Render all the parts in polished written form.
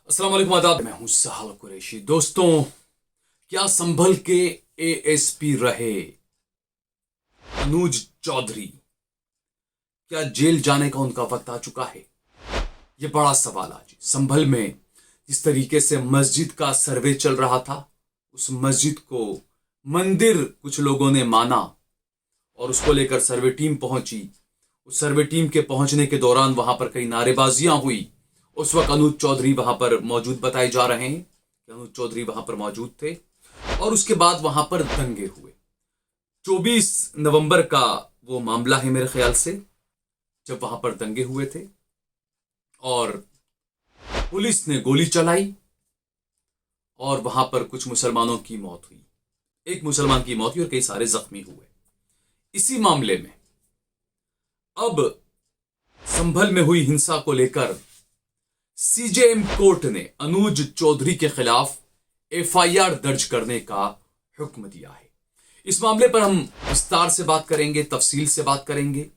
अस्सलाम वालेकुम आदाब। मैं हूं साहल कुरैशी। दोस्तों, क्या संभल के एएसपी रहे अनुज चौधरी, क्या जेल जाने का उनका वक्त आ चुका है? यह बड़ा सवाल आज संभल में जिस तरीके से मस्जिद का सर्वे चल रहा था, उस मस्जिद को मंदिर कुछ लोगों ने माना और उसको लेकर सर्वे टीम पहुंची। उस सर्वे टीम के पहुंचने के दौरान वहां पर कई नारेबाजियां हुई। उस वक्त अनुज चौधरी वहां पर मौजूद बताए जा रहे हैं कि अनुज चौधरी वहां पर मौजूद थे और उसके बाद वहां पर दंगे हुए। 24 नवंबर का वो मामला है मेरे ख्याल से, जब वहां पर दंगे हुए थे और पुलिस ने गोली चलाई और वहां पर कुछ मुसलमानों की मौत हुई। एक मुसलमान की मौत हुई और कई सारे जख्मी हुए। इसी मामले में अब संभल में हुई हिंसा को लेकर सीजेएम कोर्ट ने अनुज चौधरी के खिलाफ एफआईआर दर्ज करने का हुक्म दिया है। इस मामले पर हम विस्तार से बात करेंगे, तफसील से बात करेंगे।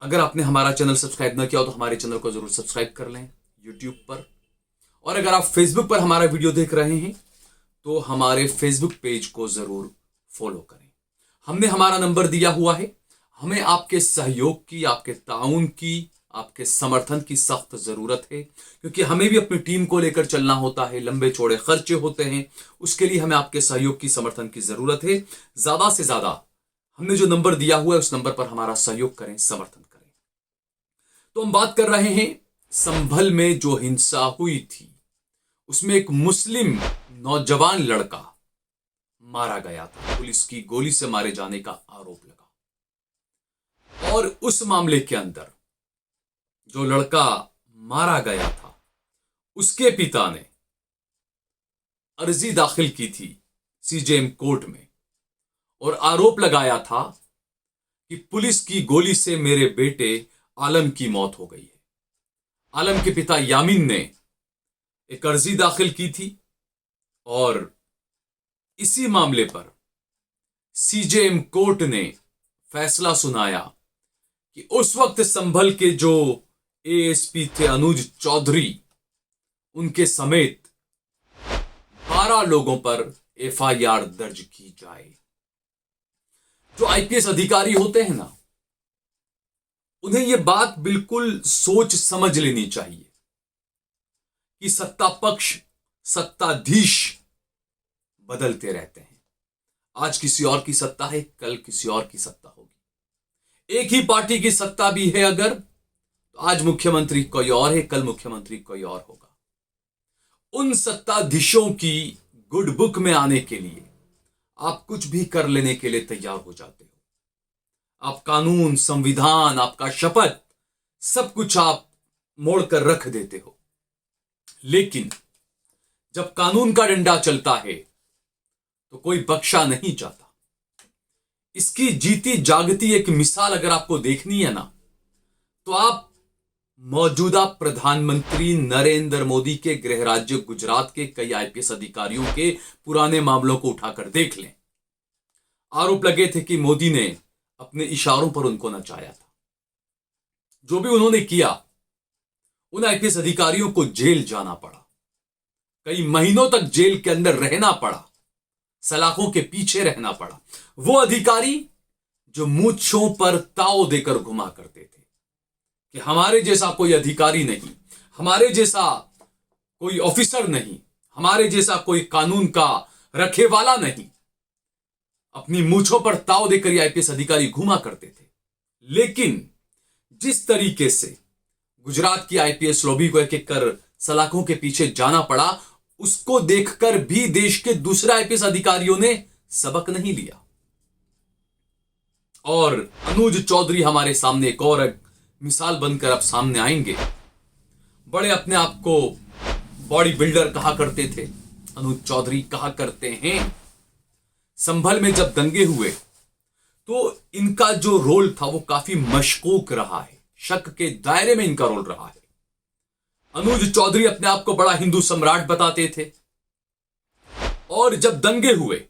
अगर आपने हमारा चैनल सब्सक्राइब न किया हो तो हमारे चैनल को जरूर सब्सक्राइब कर लें यूट्यूब पर, और अगर आप फेसबुक पर हमारा वीडियो देख रहे हैं तो हमारे फेसबुक पेज को जरूर फॉलो करें। हमने हमारा नंबर दिया हुआ है। हमें आपके सहयोग की, आपके ताउन की, आपके समर्थन की सख्त जरूरत है, क्योंकि हमें भी अपनी टीम को लेकर चलना होता है। लंबे चौड़े खर्चे होते हैं, उसके लिए हमें आपके सहयोग की, समर्थन की जरूरत है। ज्यादा से ज्यादा हमने जो नंबर दिया हुआ है उस नंबर पर हमारा सहयोग करें, समर्थन करें। तो हम बात कर रहे हैं संभल में जो हिंसा हुई थी, उसमें एक मुस्लिम नौजवान लड़का मारा गया था। पुलिस की गोली से मारे जाने का आरोप लगा और उस मामले के अंदर जो लड़का मारा गया था उसके पिता ने अर्जी दाखिल की थी सीजेएम कोर्ट में और आरोप लगाया था कि पुलिस की गोली से मेरे बेटे आलम की मौत हो गई है। आलम के पिता यामीन ने एक अर्जी दाखिल की थी और इसी मामले पर सीजेएम कोर्ट ने फैसला सुनाया कि उस वक्त संभल के जो एएसपी थे अनुज चौधरी, उनके समेत 12 लोगों पर एफआईआर दर्ज की जाए। जो आईपीएस अधिकारी होते हैं ना, उन्हें यह बात बिल्कुल सोच समझ लेनी चाहिए कि सत्ता पक्ष, सत्ताधीश बदलते रहते हैं। आज किसी और की सत्ता है, कल किसी और की सत्ता होगी। एक ही पार्टी की सत्ता भी है अगर, तो आज मुख्यमंत्री कोई और है, कल मुख्यमंत्री कोई और होगा। उन सत्ताधीशों की गुड बुक में आने के लिए आप कुछ भी कर लेने के लिए तैयार हो जाते हो। आप कानून, संविधान, आपका शपथ, सब कुछ आप मोड़कर रख देते हो। लेकिन जब कानून का डंडा चलता है तो कोई बख्शा नहीं जाता। इसकी जीती जागती एक मिसाल अगर आपको देखनी है ना, तो आप मौजूदा प्रधानमंत्री नरेंद्र मोदी के गृह राज्य गुजरात के कई आईपीएस अधिकारियों के पुराने मामलों को उठाकर देख लें। आरोप लगे थे कि मोदी ने अपने इशारों पर उनको नचाया था। जो भी उन्होंने किया, उन आईपीएस अधिकारियों को जेल जाना पड़ा, कई महीनों तक जेल के अंदर रहना पड़ा, सलाखों के पीछे रहना पड़ा। वो अधिकारी जो मूंछों पर ताव देकर घुमा करते थे कि हमारे जैसा कोई अधिकारी नहीं, हमारे जैसा कोई ऑफिसर नहीं, हमारे जैसा कोई कानून का रखेवाला नहीं, अपनी मूंछों पर ताव देकर ये आईपीएस अधिकारी घुमा करते थे। लेकिन जिस तरीके से गुजरात की आईपीएस लॉबी को एक एक कर सलाखों के पीछे जाना पड़ा, उसको देखकर भी देश के दूसरे आईपीएस अधिकारियों ने सबक नहीं लिया। और अनुज चौधरी हमारे सामने एक और मिसाल बनकर अब सामने आएंगे। बड़े अपने आप को बॉडी बिल्डर कहा करते थे, अनुज चौधरी कहा करते हैं। संभल में जब दंगे हुए तो इनका जो रोल था वो काफी मशकूक रहा है, शक के दायरे में इनका रोल रहा है। अनुज चौधरी अपने आप को बड़ा हिंदू सम्राट बताते थे और जब दंगे हुए,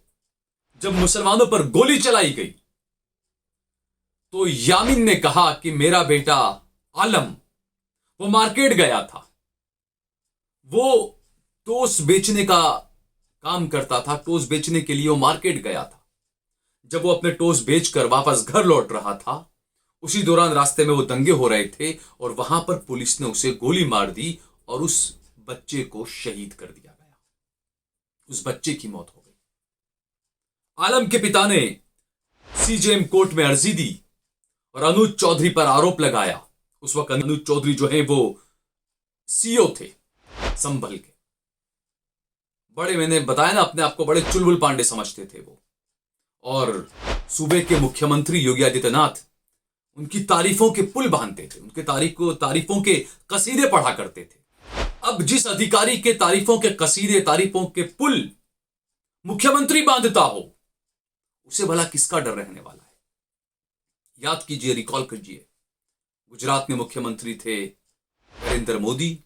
जब मुसलमानों पर गोली चलाई गई, तो यामीन ने कहा कि मेरा बेटा आलम वो मार्केट गया था, वो टोस्ट बेचने का काम करता था। टोस्ट बेचने के लिए वो मार्केट गया था। जब वो अपने टोस्ट बेचकर वापस घर लौट रहा था, उसी दौरान रास्ते में वो दंगे हो रहे थे और वहां पर पुलिस ने उसे गोली मार दी और उस बच्चे को शहीद कर दिया गया। उस बच्चे की मौत हो गई। आलम के पिता ने सीजेएम कोर्ट में अर्जी दी और अनुज चौधरी पर आरोप लगाया। उस वक्त अनुज चौधरी जो है वो सीईओ थे संभल के। बड़े, मैंने बताया ना, अपने आप को बड़े चुलबुल पांडे समझते थे वो। और सूबे के मुख्यमंत्री योगी आदित्यनाथ उनकी तारीफों के पुल बांधते थे, उनके तारीफों के कसीदे पढ़ा करते थे। अब जिस अधिकारी के तारीफों के कसीदे, तारीफों के पुल मुख्यमंत्री बांधता हो, उसे भला किसका डर रहने वाला है? याद कीजिए, रिकॉल कीजिए, गुजरात में मुख्यमंत्री थे नरेंद्र मोदी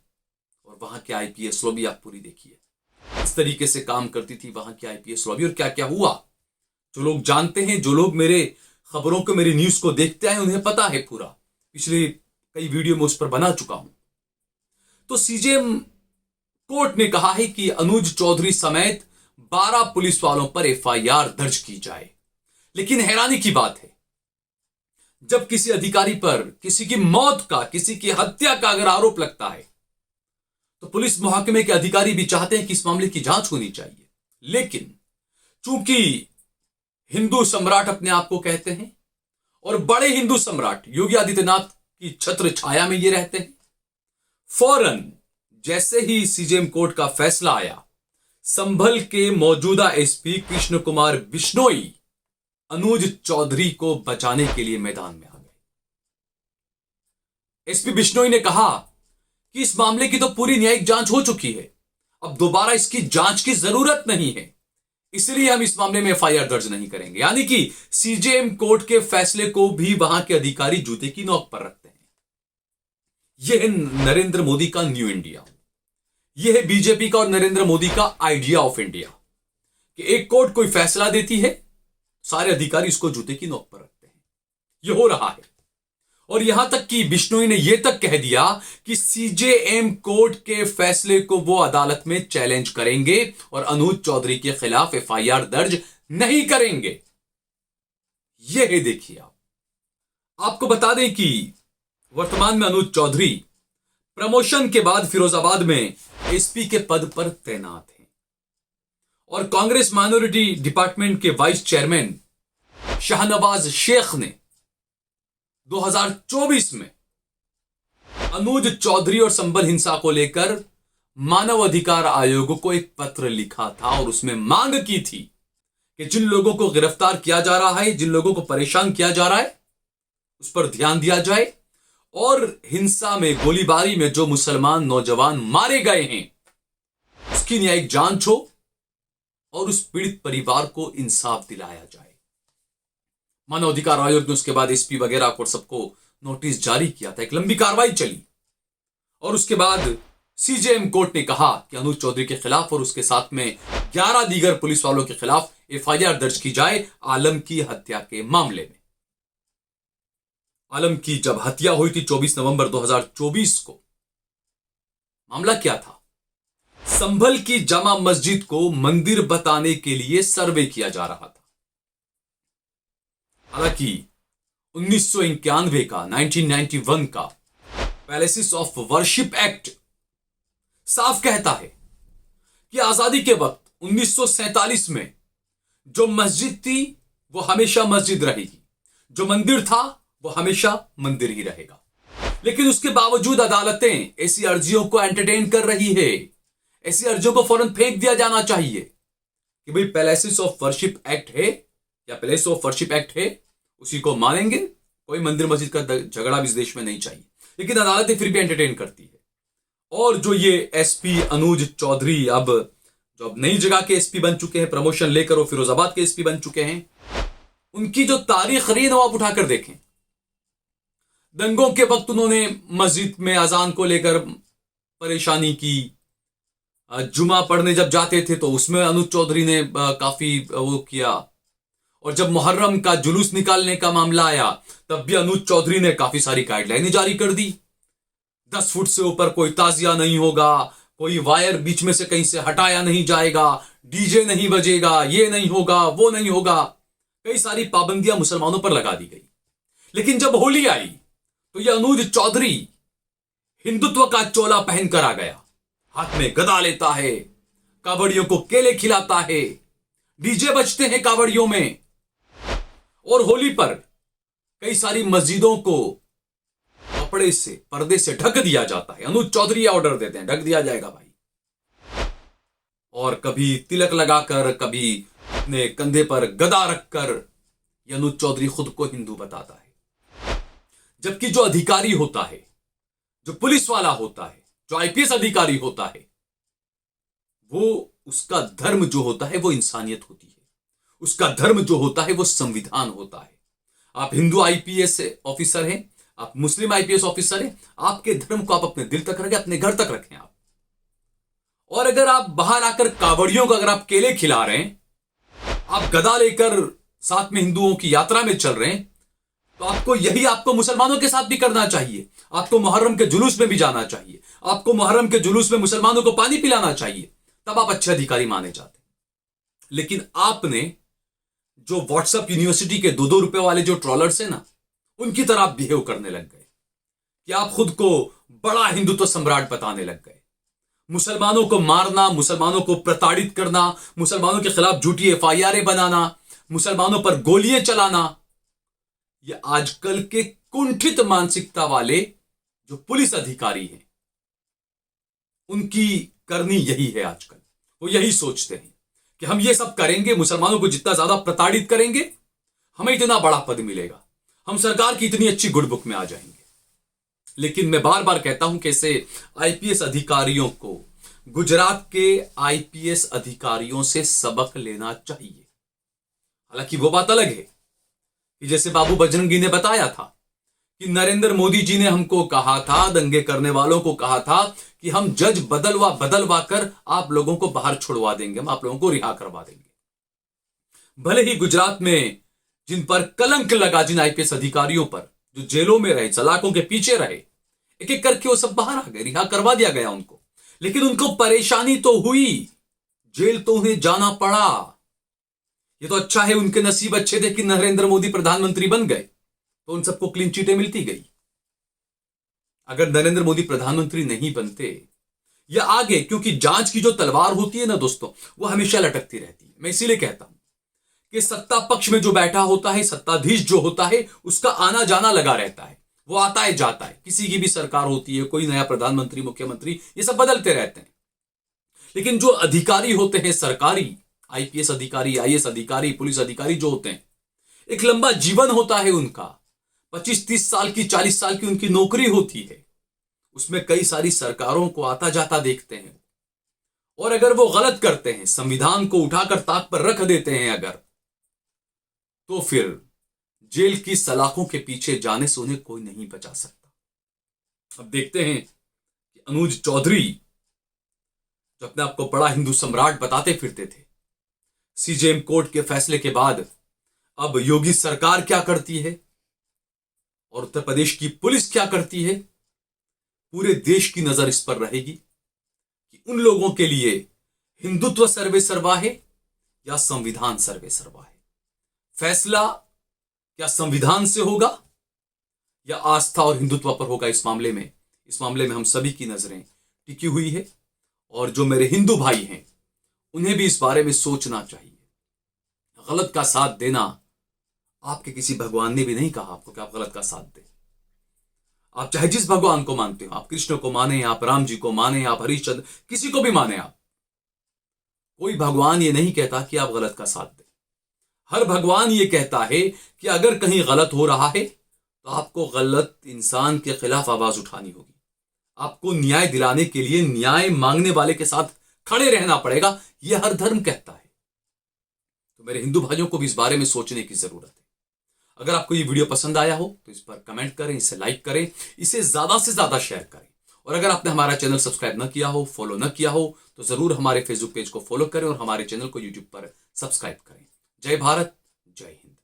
और वहां के आईपीएस लॉबी आप पूरी देखिए, इस तरीके से काम करती थी वहां की आईपीएस लॉबी। और क्या क्या हुआ, जो लोग जानते हैं, जो लोग मेरे खबरों को, मेरी न्यूज को देखते हैं, उन्हें पता है पूरा। पिछले कई वीडियो में उस पर बना चुका हूं। तो सीजेएम कोर्ट ने कहा है कि अनुज चौधरी समेत 12 पुलिस वालों पर एफआईआर दर्ज की जाए। लेकिन हैरानी की बात है, जब किसी अधिकारी पर किसी की मौत का, किसी की हत्या का अगर आरोप लगता है, तो पुलिस महकमे के अधिकारी भी चाहते हैं कि इस मामले की जांच होनी चाहिए। लेकिन चूंकि हिंदू सम्राट अपने आप को कहते हैं और बड़े हिंदू सम्राट योगी आदित्यनाथ की छत्र छाया में ये रहते हैं, फौरन जैसे ही सीजेएम कोर्ट का फैसला आया, संभल के मौजूदा एसपी कृष्ण कुमार बिश्नोई अनुज चौधरी को बचाने के लिए मैदान में आ गए। एसपी बिश्नोई ने कहा कि इस मामले की तो पूरी न्यायिक जांच हो चुकी है, अब दोबारा इसकी जांच की जरूरत नहीं है, इसलिए हम इस मामले में एफआईआर दर्ज नहीं करेंगे। यानी कि सीजेएम कोर्ट के फैसले को भी वहां के अधिकारी जूते की नोक पर रखते हैं। यह है नरेंद्र मोदी का न्यू इंडिया, यह है बीजेपी का और नरेंद्र मोदी का आइडिया ऑफ इंडिया, कि एक कोर्ट कोई फैसला देती है, सारे अधिकारी इसको जूते की नोक पर रखते हैं। यह हो रहा है। और यहां तक कि बिश्नोई ने यह तक कह दिया कि सीजेएम कोर्ट के फैसले को वो अदालत में चैलेंज करेंगे और अनुज चौधरी के खिलाफ एफआईआर दर्ज नहीं करेंगे। यह है, देखिए आपको बता दें कि वर्तमान में अनुज चौधरी प्रमोशन के बाद फिरोजाबाद में एसपी के पद पर तैनात हैं और कांग्रेस माइनॉरिटी डिपार्टमेंट के वाइस चेयरमैन शाहनवाज शेख ने 2024 में अनुज चौधरी और संभल हिंसा को लेकर मानव अधिकार आयोग को एक पत्र लिखा था और उसमें मांग की थी कि जिन लोगों को गिरफ्तार किया जा रहा है, जिन लोगों को परेशान किया जा रहा है, उस पर ध्यान दिया जाए और हिंसा में, गोलीबारी में जो मुसलमान नौजवान मारे गए हैं, उसकी न्यायिक जांच हो और उस पीड़ित परिवार को इंसाफ दिलाया जाए। मानव अधिकार आयोग ने उसके बाद एसपी वगैरह को सबको नोटिस जारी किया था, एक लंबी कार्रवाई चली और उसके बाद सीजेएम कोर्ट ने कहा कि अनुज चौधरी के खिलाफ और उसके साथ में 11 दीगर पुलिस वालों के खिलाफ एफआईआर दर्ज की जाए आलम की हत्या के मामले में। आलम की जब हत्या हुई थी 24 नवंबर 2024 को, मामला क्या था? संभल की जामा मस्जिद को मंदिर बताने के लिए सर्वे किया जा रहा था। हालांकि 1991 का 1991 का पैलेसेस ऑफ वर्शिप एक्ट साफ कहता है कि आजादी के वक्त 1947 में जो मस्जिद थी वो हमेशा मस्जिद रहेगी, जो मंदिर था वो हमेशा मंदिर ही रहेगा। लेकिन उसके बावजूद अदालतें ऐसी अर्जियों को एंटरटेन कर रही है। ऐसी अर्जियों को फौरन फेंक दिया जाना चाहिए कि भाई पैलेसेस ऑफ वर्शिप एक्ट है या प्लेस ऑफ वर्शिप एक्ट है, उसी को मानेंगे, कोई मंदिर मस्जिद का झगड़ा भी इस देश में नहीं चाहिए। लेकिन अदालतें फिर भी एंटरटेन करती है। और जो ये एसपी अनुज चौधरी अब नई जगह के एसपी बन चुके हैं, प्रमोशन लेकर वो फिरोजाबाद के एसपी बन चुके हैं, उनकी जो तारीख रही है आप उठाकर देखें। दंगों के वक्त उन्होंने मस्जिद में अजान को लेकर परेशानी की, जुमा पढ़ने जब जाते थे तो उसमें अनुज चौधरी ने काफी वो किया, और जब मुहर्रम का जुलूस निकालने का मामला आया तब भी अनुज चौधरी ने काफी सारी गाइडलाइनें जारी कर दी। 10 फुट से ऊपर कोई ताजिया नहीं होगा, कोई वायर बीच में से कहीं से हटाया नहीं जाएगा, डीजे नहीं बजेगा, ये नहीं होगा, वो नहीं होगा। कई सारी पाबंदियां मुसलमानों पर लगा दी गई। लेकिन जब होली आई तो यह अनुज चौधरी हिंदुत्व का चोला पहनकर आ गया। हाथ में गदा लेता है, कावड़ियों को केले खिलाता है, डीजे बजते हैं कावड़ियों में। और होली पर कई सारी मस्जिदों को कपड़े से, पर्दे से ढक दिया जाता है। अनुज चौधरी ऑर्डर देते हैं, ढक दिया जाएगा भाई। और कभी तिलक लगाकर, कभी अपने कंधे पर गदा रखकर अनुज चौधरी खुद को हिंदू बताता है। जबकि जो अधिकारी होता है, जो पुलिस वाला होता है, जो आईपीएस अधिकारी होता है, वो उसका धर्म जो होता है वो इंसानियत होती है। उसका धर्म जो होता है वो संविधान होता है। आप हिंदू आईपीएस ऑफिसर हैं, आप मुस्लिम आईपीएस ऑफिसर हैं, आपके धर्म को आप अपने दिल तक रखें, अपने घर तक रखें आप। और अगर आप बाहर आकर कावड़ियों को अगर आप केले खिला रहे हैं, आप गदा लेकर साथ में हिंदुओं की यात्रा में चल रहे हैं, तो आपको मुसलमानों के साथ भी करना चाहिए। आपको मुहर्रम के जुलूस में भी जाना चाहिए। आपको मुहर्रम के जुलूस में मुसलमानों को पानी पिलाना चाहिए, तब आप अच्छे अधिकारी माने जाते हैं। लेकिन आपने जो व्हाट्सएप यूनिवर्सिटी के 2-2 रुपए वाले जो ट्रॉलर्स हैं ना, उनकी तरह आप बिहेव करने लग गए कि आप खुद को बड़ा हिंदुत्व सम्राट बताने लग गए। मुसलमानों को मारना, मुसलमानों को प्रताड़ित करना, मुसलमानों के खिलाफ झूठी एफआईआर बनाना, मुसलमानों पर गोलियां चलाना, ये आजकल के कुंठित मानसिकता वाले जो पुलिस अधिकारी हैं, उनकी करनी यही है आजकल। वो यही सोचते हैं कि हम ये सब करेंगे, मुसलमानों को जितना ज्यादा प्रताड़ित करेंगे, हमें इतना बड़ा पद मिलेगा, हम सरकार की इतनी अच्छी गुड बुक में आ जाएंगे। लेकिन मैं बार बार कहता हूं कि ऐसे आईपीएस अधिकारियों को गुजरात के आईपीएस अधिकारियों से सबक लेना चाहिए। हालांकि वो बात अलग है कि जैसे बाबू बजरंगी ने बताया था कि नरेंद्र मोदी जी ने हमको कहा था, दंगे करने वालों को कहा था कि हम जज बदलवा कर आप लोगों को बाहर छुड़वा देंगे, हम आप लोगों को रिहा करवा देंगे। भले ही गुजरात में जिन पर कलंक लगा, जिन आईपीएस अधिकारियों पर, जो जेलों में रहे, सलाखों के पीछे रहे, एक एक करके वो सब बाहर आ गए, रिहा करवा दिया गया उनको। लेकिन उनको परेशानी तो हुई, जेल तो उन्हें जाना पड़ा। ये तो अच्छा है, उनके नसीब अच्छे थे कि नरेंद्र मोदी प्रधानमंत्री बन गए, तो उन सबको क्लीन चिटें मिलती गई। अगर नरेंद्र मोदी प्रधानमंत्री नहीं बनते या आगे, क्योंकि जांच की जो तलवार होती है ना दोस्तों, वो हमेशा लटकती रहती है। मैं इसीलिए कहता हूं कि सत्ता पक्ष में जो बैठा होता है, सत्ताधीश जो होता है, उसका आना जाना लगा रहता है, वो आता है जाता है। किसी की भी सरकार होती है, कोई नया प्रधानमंत्री, मुख्यमंत्री, ये सब बदलते रहते हैं। लेकिन जो अधिकारी होते हैं सरकारी, आईपीएस अधिकारी, आईएएस अधिकारी, पुलिस अधिकारी जो होते हैं, एक लंबा जीवन होता है उनका, 25-30 साल की, 40 साल की उनकी नौकरी होती है। उसमें कई सारी सरकारों को आता जाता देखते हैं। और अगर वो गलत करते हैं, संविधान को उठाकर ताक पर रख देते हैं अगर, तो फिर जेल की सलाखों के पीछे जाने से उन्हें कोई नहीं बचा सकता। अब देखते हैं कि अनुज चौधरी जो अपने आप को बड़ा हिंदू सम्राट बताते फिरते थे, सीजेएम कोर्ट के फैसले के बाद अब योगी सरकार क्या करती है और उत्तर प्रदेश की पुलिस क्या करती है, पूरे देश की नजर इस पर रहेगी कि उन लोगों के लिए हिंदुत्व सर्वे सर्वा है या संविधान सर्वे सर्वा है। फैसला क्या संविधान से होगा या आस्था और हिंदुत्व पर होगा। इस मामले में हम सभी की नजरें टिकी हुई है। और जो मेरे हिंदू भाई हैं, उन्हें भी इस बारे में सोचना चाहिए। गलत का साथ देना, आपके किसी भगवान ने भी नहीं कहा आपको कि आप गलत का साथ दें। आप चाहे जिस भगवान को मानते हो, आप कृष्ण को माने, आप राम जी को माने, आप हरिश्चंद्र, किसी को भी माने आप, कोई भगवान ये नहीं कहता कि आप गलत का साथ दें। हर भगवान ये कहता है कि अगर कहीं गलत हो रहा है तो आपको गलत इंसान के खिलाफ आवाज उठानी होगी। आपको न्याय दिलाने के लिए न्याय मांगने वाले के साथ खड़े रहना पड़ेगा। यह हर धर्म कहता है। तो मेरे हिंदू भाइयों को भी इस बारे में सोचने की जरूरत है। अगर आपको ये वीडियो पसंद आया हो तो इस पर कमेंट करें, इसे लाइक करें, इसे ज्यादा से ज्यादा शेयर करें। और अगर आपने हमारा चैनल सब्सक्राइब न किया हो, फॉलो न किया हो, तो जरूर हमारे फेसबुक पेज को फॉलो करें और हमारे चैनल को यूट्यूब पर सब्सक्राइब करें। जय भारत, जय हिंद।